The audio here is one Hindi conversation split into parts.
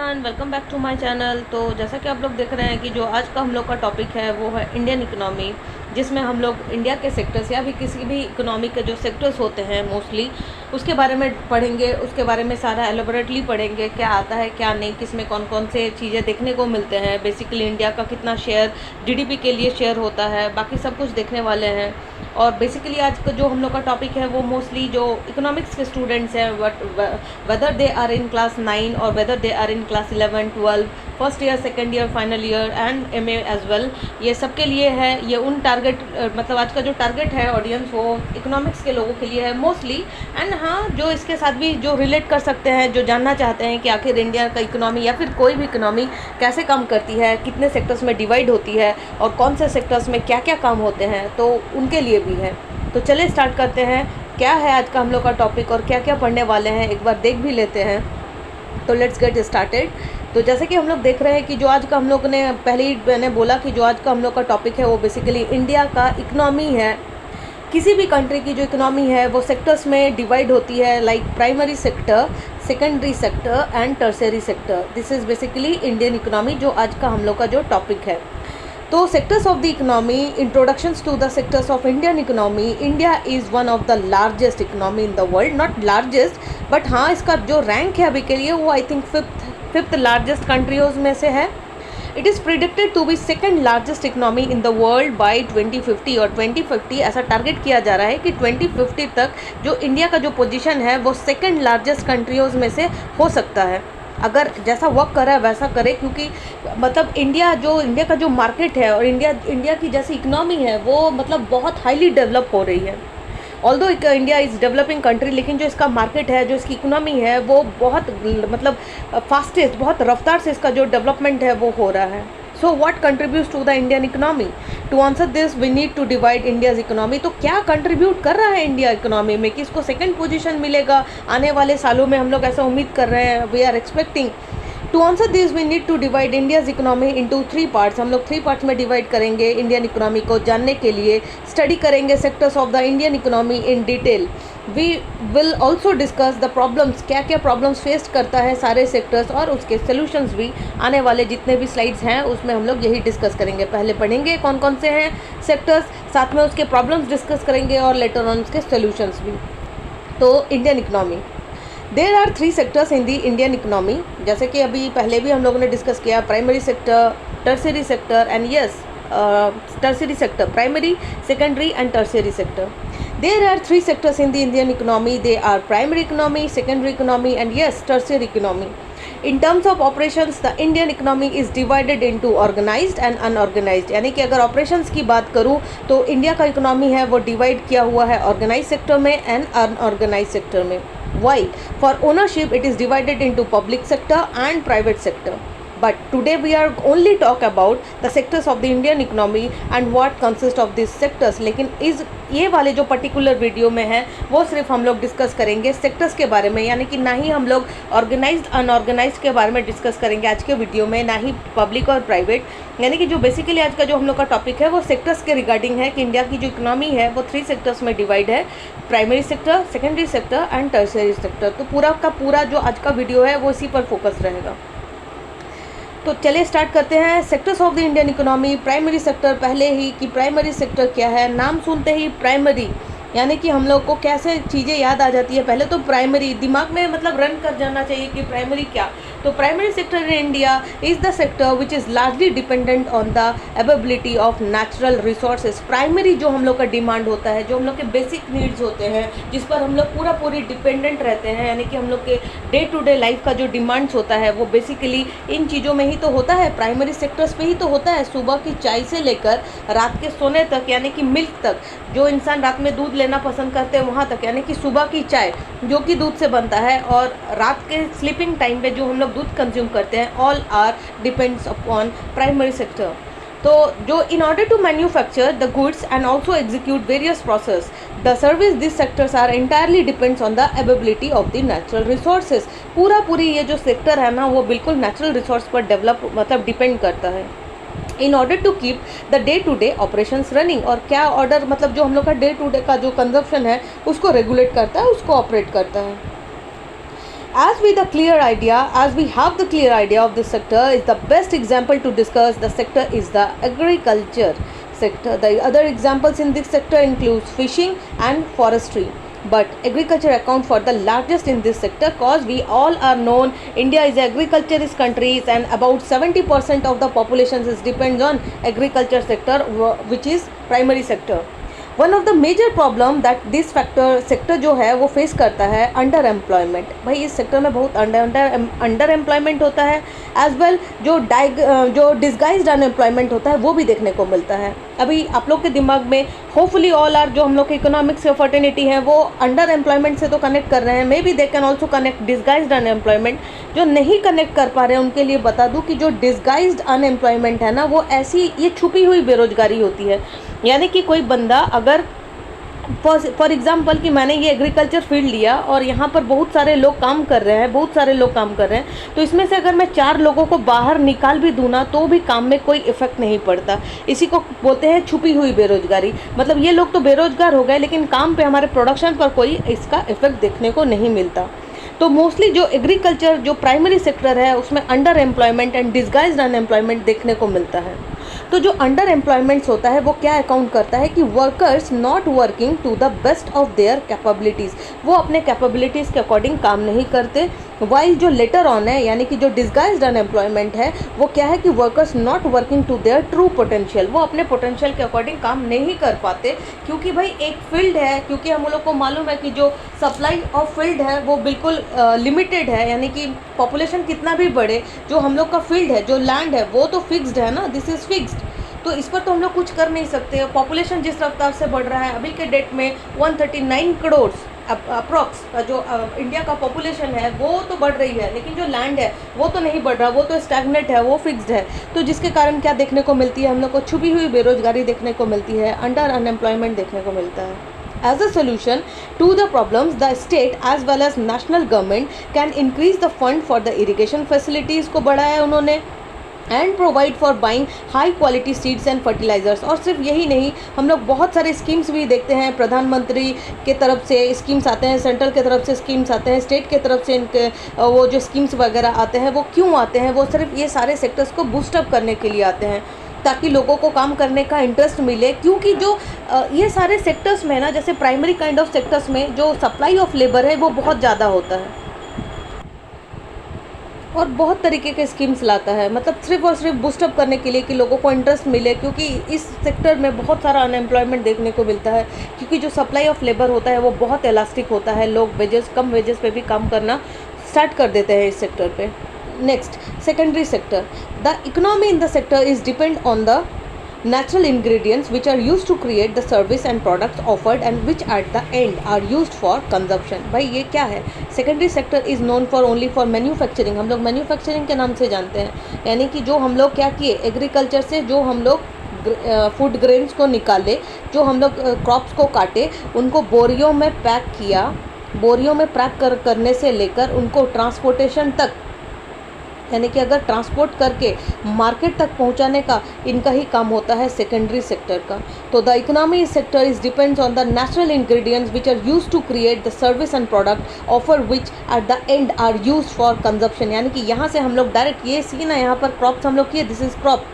Everyone, welcome back to my channel. तो जैसा कि आप लोग देख रहे हैं कि जो आज का हम लोग का टॉपिक है वो है इंडियन इकोनॉमी, जिसमें हम लोग इंडिया के सेक्टर्स या भी किसी भी इकोनॉमी के जो सेक्टर्स होते हैं मोस्टली उसके बारे में पढ़ेंगे। उसके बारे में सारा एलोबरेटली पढ़ेंगे, क्या आता है क्या नहीं, किस में कौन कौन से चीज़ें देखने को मिलते हैं, बेसिकली इंडिया का कितना शेयर जीडीपी के लिए शेयर होता है, बाकी सब कुछ देखने वाले हैं। और बेसिकली आज का जो हम लोग का टॉपिक है वो मोस्टली जो इकोनॉमिक्स के स्टूडेंट्स हैं, whether they are in class 9 और whether they are in class 11, 12, first year, second year, final year and MA as well, ये सबके लिए है। ये उन टारगेट मतलब आज का जो टारगेट है ऑडियंस वो इकोनॉमिक्स के लोगों के लिए है मोस्टली। एंड हाँ, जो इसके साथ भी जो रिलेट कर सकते हैं, जो जानना चाहते हैं कि आखिर इंडिया का इकोनॉमी या फिर कोई भी इकोनॉमी कैसे काम करती है, कितने सेक्टर्स में डिवाइड होती है और कौन से सेक्टर्स में क्या क्या काम होते हैं, तो उनके लिए भी है। तो चलिए स्टार्ट करते हैं, क्या है आज का हम लोग का टॉपिक और क्या क्या पढ़ने वाले हैं एक बार देख भी लेते हैं। तो लेट्स गेट स्टार्टेड। तो जैसे कि हम लोग देख रहे हैं कि जो आज का हम लोग ने पहले ही मैंने बोला कि जो आज का हम लोग का टॉपिक है वो बेसिकली इंडिया का इकोनॉमी है। किसी भी कंट्री की जो इकोनॉमी है वो सेक्टर्स में डिवाइड होती है, like primary sector, secondary sector and tertiary sector. This is basically Indian economy, जो आज का हम लोग का जो टॉपिक है। तो sectors of the economy, introductions to the sectors of Indian economy. India is one of the largest economy in the world, not largest but हाँ, इसका जो रैंक है अभी के लिए वो I think fifth largest countries में से है। It is predicted to be second largest economy in the world by 2050, और 2050 ऐसा टारगेट किया जा रहा है कि 2050 तक जो इंडिया का जो पोजीशन है वो सेकेंड लार्जेस्ट कंट्रीज में से हो सकता है, अगर जैसा वर्क कर रहा है वैसा करे। क्योंकि मतलब इंडिया का जो मार्केट है और इंडिया की जैसी इकोनॉमी है वो मतलब बहुत हाईली डेवलप हो रही है। Although India is developing country, लेकिन जो इसका मार्केट है, जो इसकी इकोनॉमी है वो बहुत मतलब फास्टेस्ट, बहुत रफ्तार से इसका जो डेवलपमेंट है वो हो रहा है। So what contributes to the Indian economy? To answer this we need to divide India's economy. तो क्या कंट्रीब्यूट कर रहा है इंडिया इकोनॉमी में कि इसको सेकंड पोजीशन मिलेगा आने वाले सालों में? हम लोग ऐसा उम्मीद कर रहे हैं, we are expecting. To answer this we need to divide India's economy into 3 parts. हम लोग 3 पार्ट्स में डिवाइड करेंगे इंडियन इकोनॉमी को जानने के लिए। स्टडी करेंगे sectors of the Indian economy in detail. We will also discuss the problems, क्या क्या प्रॉब्लम्स फेस करता है सारे सेक्टर्स, और उसके सोल्यूशंस भी आने वाले जितने भी स्लाइड्स हैं उसमें हम लोग यही डिस्कस करेंगे। पहले पढ़ेंगे कौन कौन से हैं सेक्टर्स, साथ में उसके प्रॉब्लम्स डिस्कस करेंगे और लेटर ऑन उसके सोल्यूशंस भी। तो Indian economy, there are 3 sectors in the Indian economy. जैसे कि अभी पहले भी हम लोगों ने डिस्कस किया, primary sector, tertiary sector and yes tertiary sector, primary, secondary and tertiary sector. There are 3 sectors in the Indian economy. They are primary economy, secondary economy and yes, tertiary economy. In terms of operations, the Indian economy is divided into organized and unorganized. यानी कि अगर operations की बात करूँ तो इंडिया का इकोनॉमी है वो डिवाइड किया हुआ है organized sector में and unorganized sector में. While for ownership it is divided into public sector and private sector. But today we are only talk about the sectors of the Indian economy and what consist of these sectors. लेकिन ये वाले जो पर्टिकुलर वीडियो में है वो सिर्फ हम लोग डिस्कस करेंगे सेक्टर्स के बारे में, यानी कि ना ही हम लोग ऑर्गेनाइज्ड अनऑर्गेनाइज्ड के बारे में डिस्कस करेंगे आज के वीडियो में, ना ही पब्लिक और प्राइवेट। यानी कि जो बेसिकली आज का जो हम लोग का टॉपिक है वो सेक्टर्स के रिगार्डिंग है कि इंडिया की जो इकोनॉमी है वो 3 सेक्टर्स में डिवाइड है, primary sector, secondary sector and tertiary sector. तो पूरा का पूरा जो आज का वीडियो है वो इसी पर फोकस रहेगा। तो चलिए स्टार्ट करते हैं। Sectors of the Indian economy. Primary sector, पहले ही कि प्राइमरी सेक्टर क्या है, नाम सुनते ही प्राइमरी यानी कि हम लोग को कैसे चीज़ें याद आ जाती है, पहले तो प्राइमरी दिमाग में मतलब रन कर जाना चाहिए कि प्राइमरी क्या। तो primary sector in India is the sector which is largely dependent on the availability of natural resources. Primary जो हम लोग का डिमांड होता है, जो हम लोग के बेसिक नीड्स होते हैं, जिस पर हम लोग पूरी डिपेंडेंट रहते हैं, यानी कि हम लोग के डे टू डे लाइफ का जो डिमांड्स होता है वो बेसिकली इन चीज़ों में ही तो होता है, प्राइमरी सेक्टर्स पे ही तो होता है। सुबह की चाय से लेकर रात के सोने तक, यानी कि मिल्क तक, जो इंसान रात में दूध लेना पसंद करते हैं वहाँ तक, यानी कि सुबह की चाय जो कि दूध से बनता है और रात के स्लीपिंग टाइम पे जो हम लोग दूध कंज्यूम करते हैं, all are depends upon primary sector. तो जो in order to manufacture the goods and also execute various process the service, this sectors are entirely depends on the availability of the natural resources. पूरी ये जो सेक्टर है ना वो बिल्कुल नेचुरल रिसोर्स पर डेवलप मतलब डिपेंड करता है। In order to keep the day to day operations running, और क्या ऑर्डर मतलब जो हम लोग का डे टू डे का जो कंजप्शन है उसको रेगुलेट करता है, उसको ऑपरेट करता है। As we have the clear idea of this sector, is the best example to discuss the sector is the agriculture sector. The other examples in this sector includes fishing and forestry. But agriculture account for the largest in this sector, cause we all are known India is agriculturist countries and about 70% of the population is depends on agriculture sector, which is primary sector. One of the major problem that this sector जो है वो फेस करता है अंडर एम्प्लॉयमेंट. भाई इस सेक्टर में बहुत अंडर एम्प्लॉयमेंट होता है. एज वेल जो डिस्गाइज्ड अनएम्प्लॉयमेंट होता है वो भी देखने को मिलता है. अभी आप लोग के दिमाग में होपफुली ऑल आर जो हम लोग के इकोनॉमिक्स फर्टिनिटी हैं वो अंडर एम्प्लॉयमेंट से तो कनेक्ट कर रहे हैं. May be they can also connect disguised unemployment. जो नहीं कनेक्ट कर पा रहे हैं उनके लिए बता दूं कि जो डिस्गाइज्ड अनएम्प्लॉयमेंट है ना वो ऐसी ये छुपी हुई बेरोजगारी होती है. यानी कि कोई बंदा अगर फॉर एग्जांपल कि मैंने ये एग्रीकल्चर फील्ड लिया और यहाँ पर बहुत सारे लोग काम कर रहे हैं, तो इसमें से अगर मैं 4 लोगों को बाहर निकाल भी दूँ ना तो भी काम में कोई इफेक्ट नहीं पड़ता. इसी को बोलते हैं छुपी हुई बेरोजगारी. मतलब ये लोग तो बेरोजगार हो गए लेकिन काम पे हमारे प्रोडक्शन पर कोई इसका इफेक्ट देखने को नहीं मिलता. तो मोस्टली जो एग्रीकल्चर जो प्राइमरी सेक्टर है उसमें under employment and disguised unemployment देखने को मिलता है. तो जो अंडर एम्प्लॉयमेंट्स होता है वो क्या अकाउंट करता है कि workers not working to the best of their capabilities. वो अपने कैपेबिलिटीज़ के अकॉर्डिंग काम नहीं करते. वाइल जो लेटर ऑन है यानी कि जो डिस्गाइज्ड अनएम्प्लॉयमेंट है वो क्या है कि workers not working to their true potential. वो अपने पोटेंशियल के अकॉर्डिंग काम नहीं कर पाते क्योंकि भाई एक फील्ड है, क्योंकि हम लोग को मालूम है कि जो सप्लाई ऑफ फील्ड है वो बिल्कुल लिमिटेड है. यानी कि पॉपुलेशन कितना भी बढ़े जो हम लोग का फील्ड है जो लैंड है वो तो फिक्स्ड है ना, दिस इज़ फिक्स्ड. तो इस पर तो हम लोग कुछ कर नहीं सकते. पॉपुलेशन जिस रफ्तार से बढ़ रहा है अभी के डेट में 139 करोड़ अप्रॉक्स जो इंडिया का पॉपुलेशन है वो तो बढ़ रही है लेकिन जो लैंड है वो तो नहीं बढ़ रहा, वो तो स्टैग्नेट है, वो फिक्स्ड है. तो जिसके कारण क्या देखने को मिलती है हम लोग को छुपी हुई बेरोजगारी देखने को मिलती है, अंडर अनएम्प्लॉयमेंट देखने को मिलता है. As a solution to the problems, the state as well as national government can increase the fund for the irrigation facilities को बढ़ाया है उन्होंने and provide for buying high quality seeds and fertilisers. और सिर्फ यही नहीं, हम लोग बहुत सारे स्कीम्स भी देखते हैं. प्रधानमंत्री के तरफ से स्कीम्स आते हैं, सेंट्रल के तरफ से स्कीम्स आते हैं, स्टेट के तरफ से इनके वो जो स्कीम्स वगैरह आते हैं वो क्यों आते हैं? वो सिर्फ ये सारे सेक्टर्स को बूस्टअप करने के लिए आते हैं ताकि लोगों को काम करने का इंटरेस्ट मिले. क्योंकि जो ये सारे सेक्टर्स में ना जैसे प्राइमरी काइंड ऑफ सेक्टर्स में जो सप्लाई ऑफ लेबर है वो बहुत ज़्यादा होता है और बहुत तरीके के स्कीम्स लाता है. मतलब सिर्फ और सिर्फ बूस्टअप करने के लिए कि लोगों को इंटरेस्ट मिले, क्योंकि इस सेक्टर में बहुत सारा अनएम्प्लॉयमेंट देखने को मिलता है. क्योंकि जो सप्लाई ऑफ लेबर होता है वो बहुत इलास्टिक होता है. लोग कम वेजेस पे भी काम करना स्टार्ट कर देते हैं इस सेक्टर पे. Next, secondary sector. The economy in the sector is depend on the natural ingredients which are used to create the service and products offered and which at the end are used for consumption. भाई ये क्या है? Secondary sector is known for only for manufacturing. हम लोग मैन्युफैक्चरिंग के नाम से जानते हैं. यानी कि जो हम लोग क्या किए एग्रीकल्चर से जो हम लोग फूड ग्रेन्स को निकाले, जो हम लोग क्रॉप्स को काटे, उनको बोरियों में पैक किया. बोरियों में पैक करने से लेकर उनको ट्रांसपोर्टेशन तक, यानी कि अगर ट्रांसपोर्ट करके मार्केट तक पहुंचाने का इनका ही काम होता है सेकेंडरी सेक्टर का. तो the economy sector is depends on the natural ingredients which are used to create the service and product offer which at the end are used for consumption. यानी कि यहाँ से हम लोग डायरेक्ट ये सीन है, यहाँ पर क्रॉप्स हम लोग किए, दिस इज़ क्रॉप.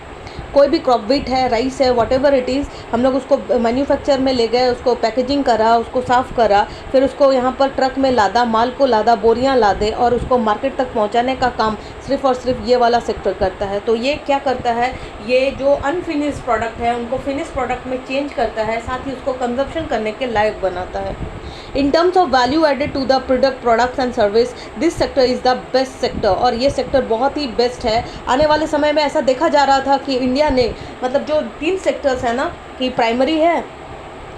कोई भी क्रॉप, व्हीट है, राइस है, व्हाटएवर इट इज़, हम लोग उसको मैन्युफैक्चर में ले गए, उसको पैकेजिंग करा, उसको साफ़ करा, फिर उसको यहाँ पर ट्रक में लादा, माल को लादा, बोरियाँ लादे और उसको मार्केट तक पहुँचाने का काम सिर्फ और सिर्फ ये वाला सेक्टर करता है. तो ये क्या करता है, ये जो अनफिनिश प्रोडक्ट है उनको फिनिश प्रोडक्ट में चेंज करता है, साथ ही उसको कंजप्शन करने के लायक बनाता है. In terms of value added to the products and service, this sector is the best sector. और ये सेक्टर बहुत ही बेस्ट है. आने वाले समय में ऐसा देखा जा रहा था कि इंडिया ने, मतलब जो 3 सेक्टर्स है ना, कि प्राइमरी है,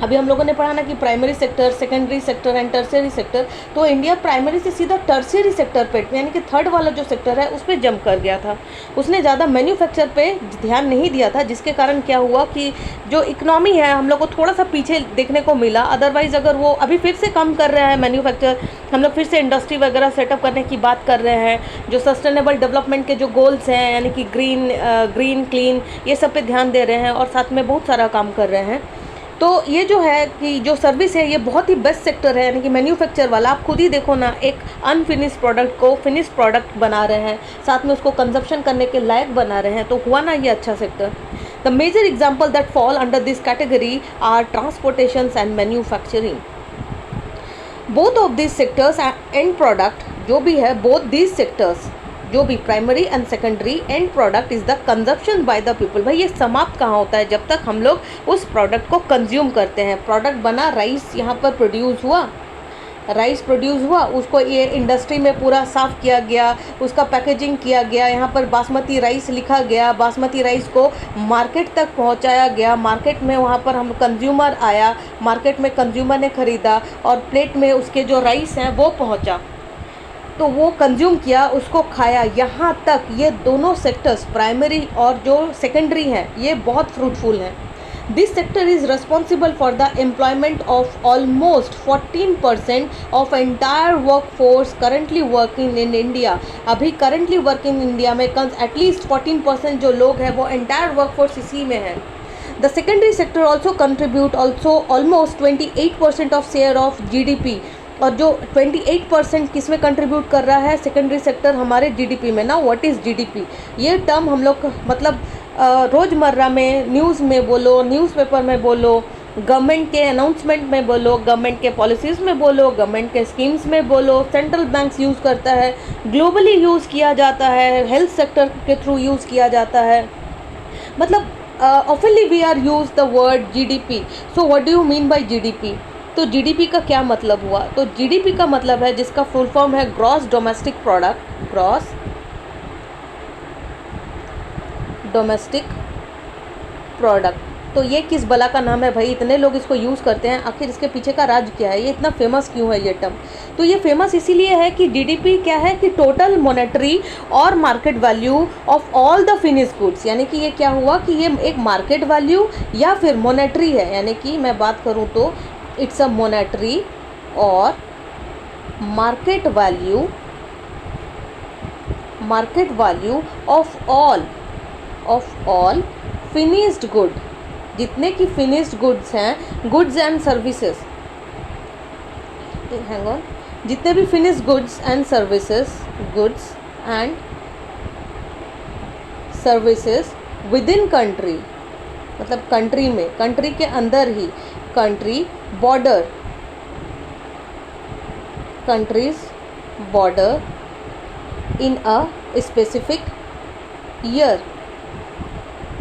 अभी हम लोगों ने पढ़ा ना कि primary sector, secondary sector and tertiary sector. तो इंडिया प्राइमरी से सीधा टर्शियरी सेक्टर पे, यानी कि थर्ड वाला जो सेक्टर है उस पर जंप कर गया था. उसने ज़्यादा मैन्युफैक्चर पे ध्यान नहीं दिया था, जिसके कारण क्या हुआ कि जो इकनॉमी है हम लोग को थोड़ा सा पीछे देखने को मिला. अदरवाइज़ अगर वो अभी फिर से काम कर रहा है मैन्युफैक्चर, हम लोग फिर से इंडस्ट्री वगैरह सेटअप करने की बात कर रहे हैं, जो सस्टेनेबल डेवलपमेंट के जो गोल्स हैं यानी कि ग्रीन क्लीन, ये सब पे ध्यान दे रहे हैं और साथ में बहुत सारा काम कर रहे हैं. तो ये जो है कि जो सर्विस है ये बहुत ही बेस्ट सेक्टर है, यानी कि मैन्युफैक्चर वाला। आप खुद ही देखो ना, एक अनफिनिश प्रोडक्ट को फिनिश प्रोडक्ट बना रहे हैं, साथ में उसको कंजप्शन करने के लायक बना रहे हैं, तो हुआ ना ये अच्छा sector. The major example that fall under this category are transportation and manufacturing. Both of this sectors end product जो भी है, बोथ दिस सेक्टर्स जो भी primary and secondary end product is the consumption by the people. भाई ये समाप्त कहाँ होता है? जब तक हम लोग उस प्रोडक्ट को कंज्यूम करते हैं। प्रोडक्ट बना, राइस यहाँ पर प्रोड्यूस हुआ, राइस प्रोड्यूस हुआ, उसको ये इंडस्ट्री में पूरा साफ़ किया गया, उसका पैकेजिंग किया गया, यहाँ पर बासमती राइस लिखा गया, बासमती राइस को मार्केट तक पहुँचाया गया, मार्केट में वहाँ पर हम कंज्यूमर आया, मार्केट में कंज्यूमर ने ख़रीदा और प्लेट में उसके जो राइस हैं वो पहुँचा, तो वो कंज्यूम किया, उसको खाया। यहाँ तक ये दोनों सेक्टर्स प्राइमरी और जो सेकेंडरी हैं ये बहुत फ्रूटफुल हैं। This sector is responsible for the employment of almost 14% of entire work force currently working in India. अभी करंटली वर्किंग इंडिया में एटलीस्ट 14% जो लोग हैं वो एंटायर वर्क फोर्स इसी में है। The secondary sector also contribute almost 28% of share of GDP। और जो 28% किस में कंट्रीब्यूट कर रहा है? सेकेंडरी सेक्टर हमारे GDP में ना। What is GDP? ये टर्म हम लोग मतलब रोज़मर्रा में न्यूज़ में बोलो, न्यूज़पेपर में बोलो, गवर्नमेंट के अनाउंसमेंट में बोलो, गवर्नमेंट के पॉलिसीज़ में बोलो, गवर्नमेंट के स्कीम्स में बोलो, सेंट्रल बैंक्स यूज़ करता है, ग्लोबली यूज़ किया जाता है, हेल्थ सेक्टर के थ्रू यूज़ किया जाता है। मतलब oftenly we are use the word GDP। So what do you mean by GDP? तो GDP का क्या मतलब हुआ? तो GDP का मतलब है, जिसका फुल फॉर्म है gross domestic product, gross domestic product. तो ये किस बला का नाम है भाई? इतने लोग इसको यूज़ करते हैं, आखिर इसके पीछे का राज क्या है? ये इतना फेमस क्यों है ये टर्म? तो ये फेमस इसीलिए है कि GDP क्या है कि टोटल मॉनेटरी और market value of all the finish goods. यानी कि ये क्या हुआ कि ये एक मार्केट वैल्यू या फिर मॉनेटरी है, यानी कि मैं बात करूँ तो इट्स अ मॉनेटरी और market value of all finished good. जितने की फिनिश्ड गुड्स हैं, goods and services, hang on, जितने भी finished goods and services within country, मतलब कंट्री में, कंट्री के अंदर ही, country border, countries border in a specific year,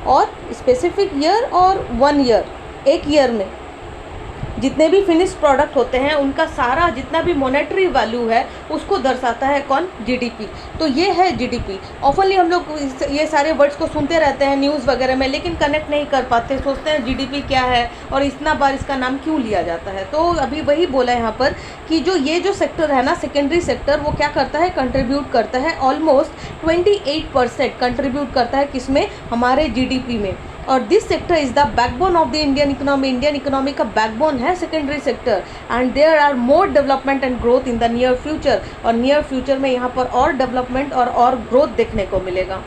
और स्पेसिफिक ईयर और 1 ईयर, एक ईयर में जितने भी फिनिश प्रोडक्ट होते हैं उनका सारा जितना भी मॉनेटरी वैल्यू है उसको दर्शाता है कौन? GDP। तो ये है GDP। ऑफनली हम लोग ये सारे वर्ड्स को सुनते रहते हैं न्यूज़ वगैरह में, लेकिन कनेक्ट नहीं कर पाते, सोचते हैं GDP क्या है और इतना बार इसका नाम क्यों लिया जाता है। तो अभी वही बोला यहाँ पर कि ये जो सेक्टर है ना, सेकेंडरी सेक्टर, वो क्या करता है? कंट्रीब्यूट करता है ऑलमोस्ट 28% कंट्रीब्यूट करता है किसमें? हमारे GDP में। और this sector is the backbone of the Indian economy. Indian economy का बैकबोन है secondary sector, and there are more development and growth in the near future. और नियर फ्यूचर में यहाँ पर और डेवलपमेंट और ग्रोथ देखने को मिलेगा।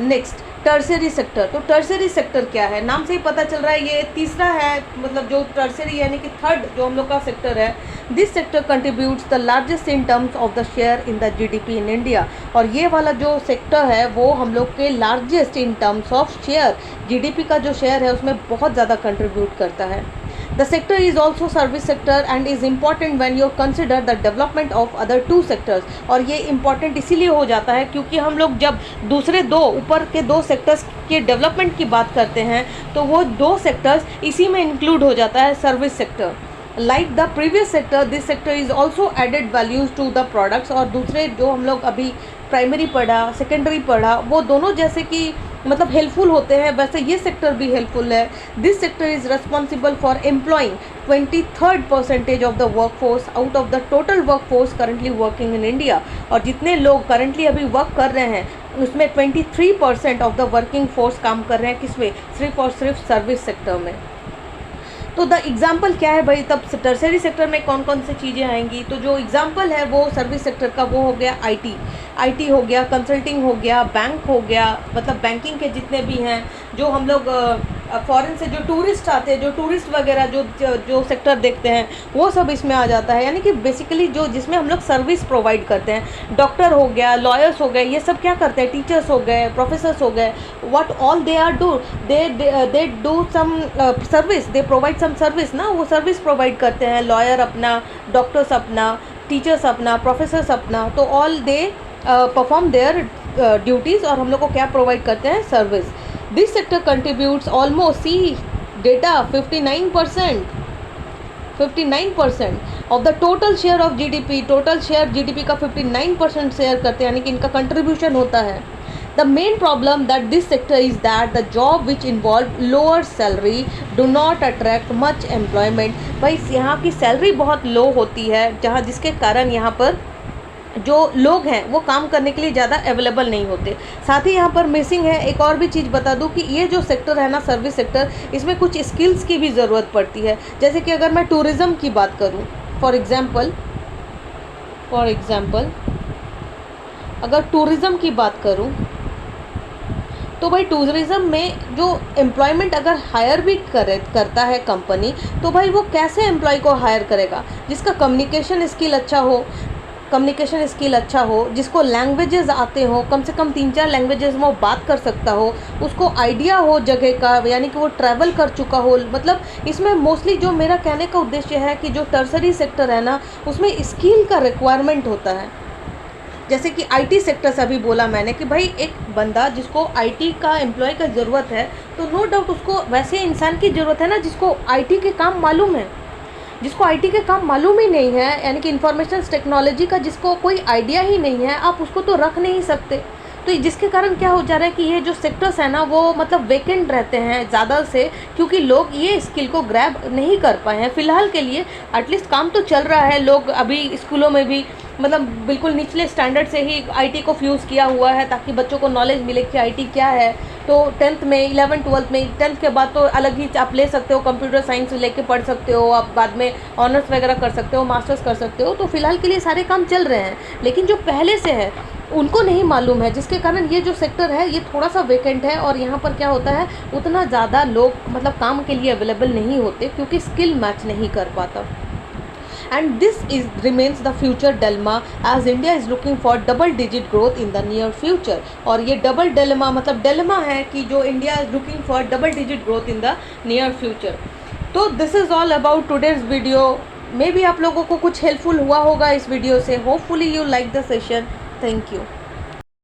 Next, tertiary sector. तो टर्शियरी सेक्टर क्या है? नाम से ही पता चल रहा है ये तीसरा है, मतलब जो टर्शियरी यानी कि थर्ड जो हम लोग का सेक्टर है। This sector contributes the largest in terms of the share in the GDP in India. और ये वाला जो सेक्टर है वो हम लोग के largest in terms of share, GDP का जो शेयर है उसमें बहुत ज़्यादा कंट्रीब्यूट करता है। The sector is also service sector and is important when you consider the development of other two sectors। और ये important इसीलिए हो जाता है क्योंकि हम लोग जब दूसरे दो ऊपर के दो सेक्टर्स के डेवलपमेंट की बात करते हैं तो वो दो सेक्टर्स इसी में इंक्लूड हो जाता है, service sector. Like the previous sector, this sector is also added values to the products. और दूसरे जो हम लोग अभी प्राइमरी पढ़ा, सेकेंडरी पढ़ा, वो दोनों जैसे कि मतलब हेल्पफुल होते हैं, वैसे ये सेक्टर भी हेल्पफुल है। This sector is responsible for employing 23% of the work force out of the total work force currently working in India. और जितने लोग करंटली अभी वर्क कर रहे हैं उसमें 23% ऑफ द वर्किंग फोर्स काम कर रहे हैं किसमें? सिर्फ और सिर्फ सर्विस सेक्टर में। तो द एग्जाम्पल क्या है भाई? तब टर्शरी सेक्टर में कौन कौन सी चीज़ें आएंगी? तो जो एग्जाम्पल है वो सर्विस सेक्टर का वो हो गया IT हो गया, कंसल्टिंग हो गया, बैंक हो गया, मतलब बैंकिंग के जितने भी हैं जो हम लोग फॉरेन से जो टूरिस्ट आते हैं, जो टूरिस्ट वगैरह जो सेक्टर देखते हैं वो सब इसमें आ जाता है। यानी कि बेसिकली जो जिसमें हम लोग सर्विस प्रोवाइड करते हैं, डॉक्टर हो गया, लॉयर्स हो गए, ये सब क्या करते हैं, टीचर्स हो गए, प्रोफेसर्स हो गए, what all they are do, they do some service, they provide some service ना, वो सर्विस प्रोवाइड करते हैं, लॉयर अपना, डॉक्टर्स अपना, टीचर्स अपना, प्रोफेसर्स अपना, तो all they perform their duties और हम लोग को क्या प्रोवाइड करते हैं, service. This sector contributes almost, see data, 59% of the total share of GDP, total share GDP का 59% शेयर करते हैं, यानी कि इनका कंट्रीब्यूशन होता है। The main problem that this sector is that the job which involve lower salary do not attract much employment। भाई यहाँ की सैलरी बहुत लो होती है, जहाँ जिसके कारण यहाँ पर जो लोग हैं वो काम करने के लिए ज़्यादा अवेलेबल नहीं होते। साथ ही यहाँ पर मिसिंग है, एक और भी चीज़ बता दूँ कि ये जो सेक्टर है ना, सर्विस सेक्टर, इसमें कुछ स्किल्स की भी ज़रूरत पड़ती है। जैसे कि अगर मैं टूरिज़्म की बात करूँ, फॉर एग्ज़ाम्पल अगर टूरिज़्म की बात करूँ तो भाई टूरिज़्म में जो एम्प्लॉयमेंट अगर हायर भी करता है कंपनी, तो भाई वो कैसे एम्प्लॉय को हायर करेगा, जिसका कम्युनिकेशन स्किल अच्छा हो, जिसको लैंग्वेजेस आते हो, कम से कम 3-4 लैंग्वेजेस में वो बात कर सकता हो, उसको आइडिया हो जगह का, यानी कि वो ट्रैवल कर चुका हो। मतलब इसमें मोस्टली जो मेरा कहने का उद्देश्य है कि जो टर्सरी सेक्टर है ना, उसमें स्किल का रिक्वायरमेंट होता है। जैसे कि आईटी सेक्टर से अभी बोला मैंने कि भाई एक बंदा जिसको आईटी का एम्प्लॉय का ज़रूरत है, तो नो डाउट उसको वैसे इंसान की ज़रूरत है ना जिसको आईटी के काम मालूम है। जिसको आईटी के काम मालूम ही नहीं है, यानी कि इंफॉर्मेशन टेक्नोलॉजी का जिसको कोई आइडिया ही नहीं है, आप उसको तो रख नहीं सकते। तो जिसके कारण क्या हो जा रहा है कि ये जो सेक्टर्स है ना, वो मतलब वेकेंट रहते हैं ज़्यादा से, क्योंकि लोग ये स्किल को ग्रैब नहीं कर पाए हैं फ़िलहाल के लिए। एटलीस्ट काम तो चल रहा है, लोग अभी स्कूलों में भी मतलब बिल्कुल निचले स्टैंडर्ड से ही आईटी को फ्यूज़ किया हुआ है, ताकि बच्चों को नॉलेज मिले कि आईटी क्या है। तो 10th में, 11th 12th में, 10th के बाद तो अलग ही आप ले सकते हो, कंप्यूटर साइंस लेके पढ़ सकते हो, आप बाद में ऑनर्स वगैरह कर सकते हो, मास्टर्स कर सकते हो। तो फिलहाल के लिए सारे काम चल रहे हैं, लेकिन जो पहले से है उनको नहीं मालूम है, जिसके कारण ये जो सेक्टर है ये थोड़ा सा वेकेंट है। और यहाँ पर क्या होता है, उतना ज़्यादा लोग मतलब काम के लिए अवेलेबल नहीं होते, क्योंकि स्किल मैच नहीं कर पाता। And this remains the future dilemma as India is looking for double digit growth in the near future। और ये डबल डिलेमा मतलब डिलेमा है कि जो India is looking for double digit growth in the near future. तो this is all about today's video. Maybe आप लोगों को कुछ हेल्पफुल हुआ होगा इस वीडियो से। Hopefully you like the session. Thank you.